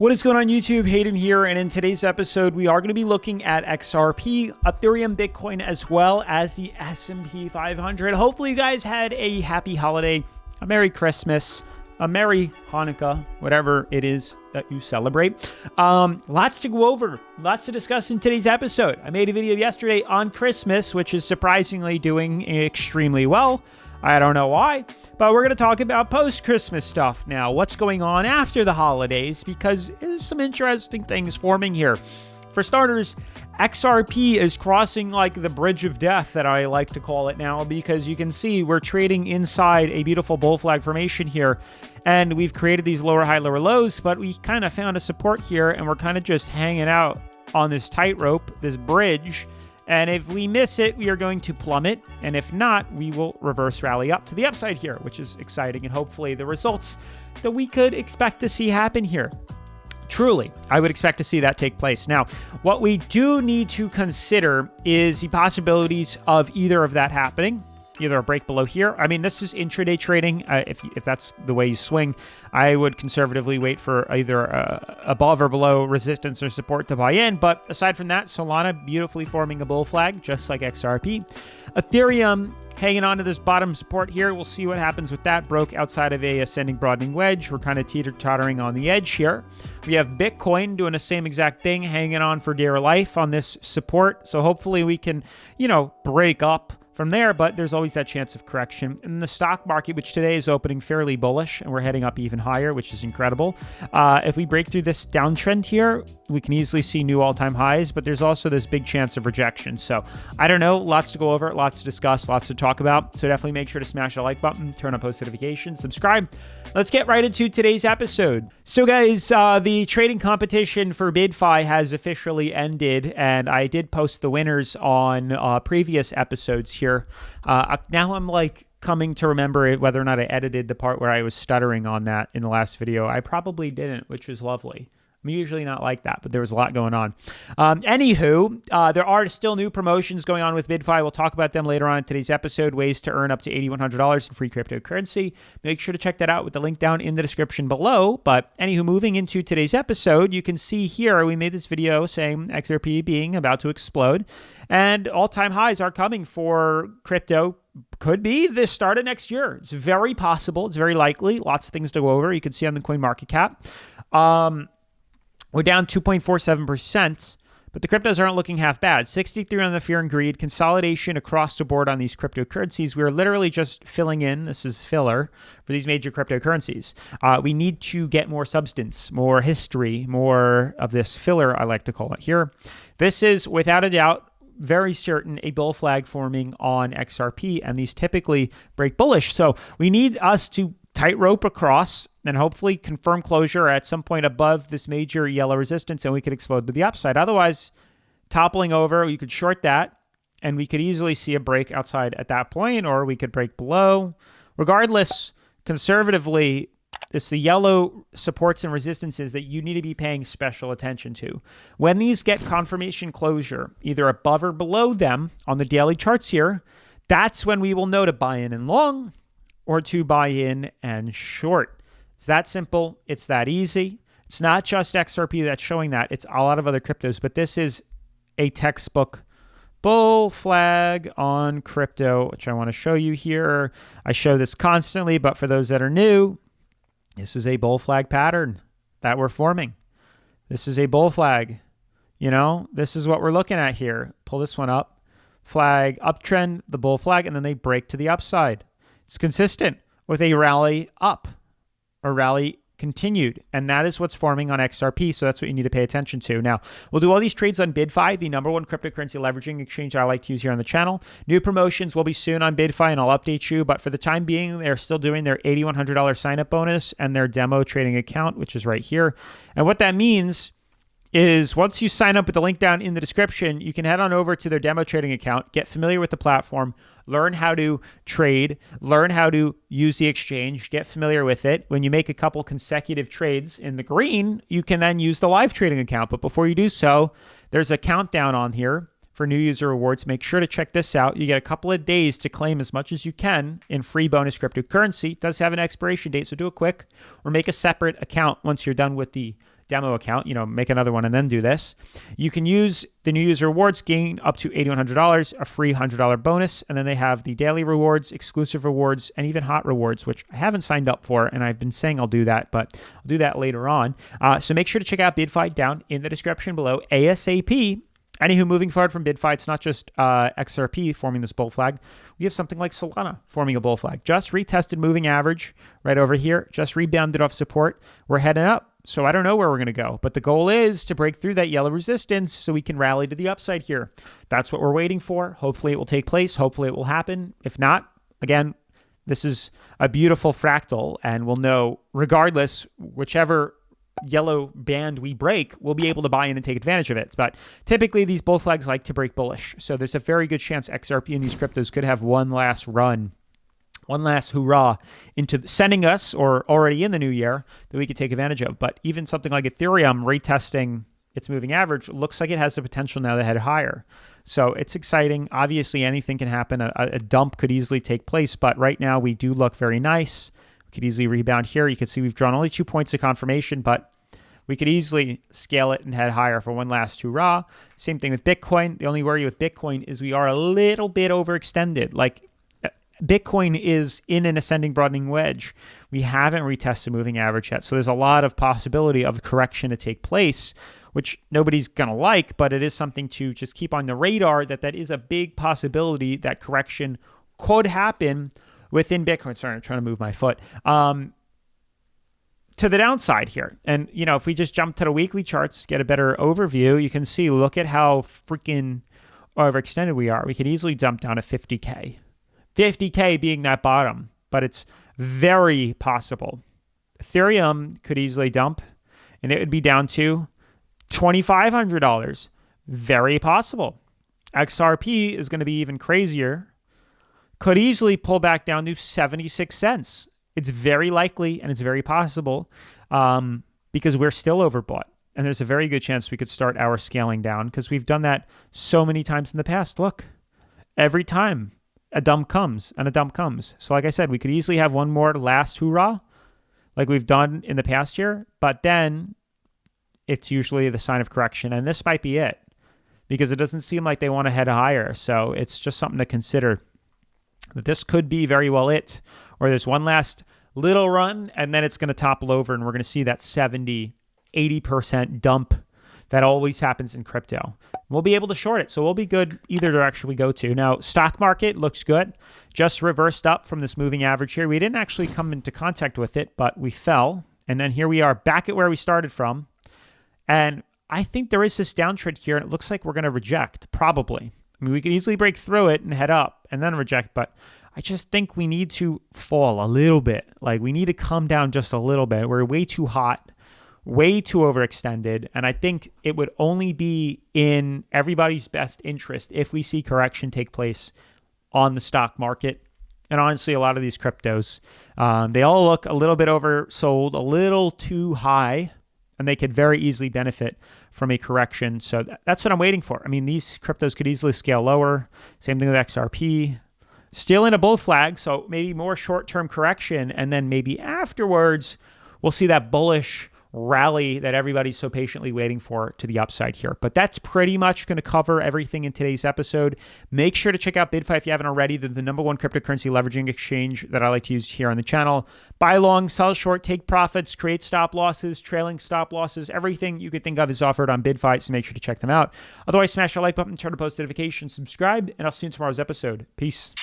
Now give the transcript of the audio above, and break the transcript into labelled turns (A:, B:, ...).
A: What is going on YouTube? Hayden here, and in today's episode, we are going to be looking at XRP, Ethereum, Bitcoin, as well as the S&P 500. Hopefully you guys had a happy holiday, a Merry Christmas, a Merry Hanukkah, whatever it is that you celebrate. Lots to go over, lots to discuss in today's episode. I made a video yesterday on Christmas, which is surprisingly doing extremely well. I don't know why, but we're going to talk about post-Christmas stuff now. What's going on after the holidays, because there's some interesting things forming here. For starters, XRP is crossing like the bridge of death that I like to call it now, because you can see we're trading inside a beautiful bull flag formation here, and we've created these lower high, lower lows, but we kind of found a support here, and we're kind of just hanging out on this tightrope, this bridge. And if we miss it, we are going to plummet. And if not, we will reverse rally up to the upside here, which is exciting. And hopefully the results that we could expect to see happen here. Truly, I would expect to see that take place. Now, what we do need to consider is the possibilities of either of that happening. Either a break below here. I mean, this is intraday trading. If that's the way you swing, I would conservatively wait for either above or below resistance or support to buy in. But aside from that, Solana beautifully forming a bull flag, just like XRP. Ethereum hanging on to this bottom support here. We'll see what happens with that. Broke outside of a ascending broadening wedge. We're kind of teeter-tottering on the edge here. We have Bitcoin doing the same exact thing, hanging on for dear life on this support. So hopefully we can, break up from there, but there's always that chance of correction. In the stock market, which today is opening fairly bullish, and we're heading up even higher, which is incredible. If we break through this downtrend here, we can easily see new all-time highs, but there's also this big chance of rejection. So I don't know, lots to go over, lots to discuss, lots to talk about. So definitely make sure to smash the like button, turn on post notifications, subscribe. Let's get right into today's episode. So guys, the trading competition for BYDFI has officially ended, and I did post the winners on previous episodes here. Now I'm coming to remember whether or not I edited the part where I was stuttering on that in the last video. I probably didn't, which is lovely. I'm usually not like that, but there was a lot going on. Anywho, there are still new promotions going on with BYDFI. We'll talk about them later on in today's episode. Ways to earn up to $8,100 in free cryptocurrency. Make sure to check that out with the link down in the description below. But anywho, moving into today's episode, you can see here we made this video saying XRP being about to explode, and all-time highs are coming for crypto. Could be the start of next year. It's very possible. It's very likely. Lots of things to go over. You can see on the CoinMarketCap. We're down 2.47%, but the cryptos aren't looking half bad. 63 on the fear and greed, consolidation across the board on these cryptocurrencies. We're literally just filling in, this is filler, for these major cryptocurrencies. We need to get more substance, more history, more of this filler, I like to call it here. This is, without a doubt, very certain a bull flag forming on XRP, and these typically break bullish. So we need us to tightrope across and hopefully confirm closure at some point above this major yellow resistance, and we could explode to the upside. Otherwise, toppling over, you could short that, and we could easily see a break outside at that point, or we could break below. Regardless, conservatively, it's the yellow supports and resistances that you need to be paying special attention to. When these get confirmation closure, either above or below them on the daily charts here, that's when we will know to buy in and long or to buy in and short. It's that simple. It's that easy. It's not just XRP that's showing that. It's a lot of other cryptos, but this is a textbook bull flag on crypto, which I want to show you here. I show this constantly, but for those that are new, this is a bull flag pattern that we're forming. This is a bull flag. This is what we're looking at here. Pull this one up. Flag uptrend, the bull flag, and then they break to the upside. It's consistent with a rally up, a rally continued, and that is what's forming on XRP, so that's what you need to pay attention to. Now, we'll do all these trades on BYDFI, the #1 cryptocurrency leveraging exchange I like to use here on the channel. New promotions will be soon on BYDFI, and I'll update you, but for the time being, they're still doing their $8,100 sign-up bonus and their demo trading account, which is right here. And what that means is once you sign up with the link down in the description, you can head on over to their demo trading account, get familiar with the platform, learn how to trade, learn how to use the exchange, get familiar with it. When you make a couple consecutive trades in the green, you can then use the live trading account. But before you do so, there's a countdown on here for new user rewards. Make sure to check this out. You get a couple of days to claim as much as you can in free bonus cryptocurrency. It does have an expiration date, so do it quick or make a separate account once you're done with the demo account, make another one and then do this. You can use the new user rewards, gain up to $8,100, a free $100 bonus. And then they have the daily rewards, exclusive rewards, and even hot rewards, which I haven't signed up for. And I've been saying I'll do that, but I'll do that later on. So make sure to check out BYDFI down in the description below ASAP. Anywho, moving forward from BYDFI, it's not just XRP forming this bull flag. We have something like Solana forming a bull flag. Just retested moving average right over here. Just rebounded off support. We're heading up. So I don't know where we're going to go. But the goal is to break through that yellow resistance so we can rally to the upside here. That's what we're waiting for. Hopefully it will take place. Hopefully it will happen. If not, again, this is a beautiful fractal. And we'll know, regardless, whichever yellow band we break, we'll be able to buy in and take advantage of it. But typically these bull flags like to break bullish. So there's a very good chance XRP and these cryptos could have one last run, one last hurrah into sending us, or already in the new year, that we could take advantage of. But even something like Ethereum retesting its moving average looks like it has the potential now to head higher. So it's exciting. Obviously anything can happen. A dump could easily take place, but right now we do look very nice. Could easily rebound here. You can see we've drawn only 2 points of confirmation, but we could easily scale it and head higher for one last hurrah. Same thing with Bitcoin. The only worry with Bitcoin is we are a little bit overextended. Like Bitcoin is in an ascending broadening wedge. We haven't retested moving average yet. So there's a lot of possibility of correction to take place, which nobody's going to like, but it is something to just keep on the radar that is a big possibility that correction could happen within Bitcoin. Sorry, I'm trying to move my foot. To the downside here. And, if we just jump to the weekly charts, get a better overview, you can see, look at how freaking overextended we are. We could easily jump down to 50K. 50K being that bottom, but it's very possible. Ethereum could easily dump, and it would be down to $2,500. Very possible. XRP is going to be even crazier. Could easily pull back down to 76 cents. It's very likely and it's very possible because we're still overbought. And there's a very good chance we could start our scaling down because we've done that so many times in the past. Look, every time a dump comes and a dump comes. So like I said, we could easily have one more last hoorah like we've done in the past year. But then it's usually the sign of correction. And this might be it because it doesn't seem like they want to head higher. So it's just something to consider. That this could be very well it, or there's one last little run and then it's going to topple over and we're going to see that 70, 80% dump that always happens in crypto. We'll be able to short it. So we'll be good either direction we go to. Now, stock market looks good. Just reversed up from this moving average here. We didn't actually come into contact with it, but we fell. And then here we are back at where we started from. And I think there is this downtrend here and it looks like we're going to reject, probably. I mean, we could easily break through it and head up and then reject, but I just think we need to fall a little bit. Like we need to come down just a little bit. We're way too hot, way too overextended. And I think it would only be in everybody's best interest if we see correction take place on the stock market. And honestly, a lot of these cryptos, they all look a little bit oversold, a little too high, and they could very easily benefit from a correction. So that's what I'm waiting for. I mean, these cryptos could easily scale lower. Same thing with XRP. Still in a bull flag, so maybe more short-term correction, and then maybe afterwards, we'll see that bullish rally that everybody's so patiently waiting for to the upside here. But that's pretty much going to cover everything in today's episode. Make sure to check out BYDFI if you haven't already. They're the #1 cryptocurrency leveraging exchange that I like to use here on the channel. Buy long, sell short, take profits, create stop losses, trailing stop losses. Everything you could think of is offered on BYDFI, so make sure to check them out. Otherwise, smash the like button, turn on post notifications, subscribe, and I'll see you in tomorrow's episode. Peace.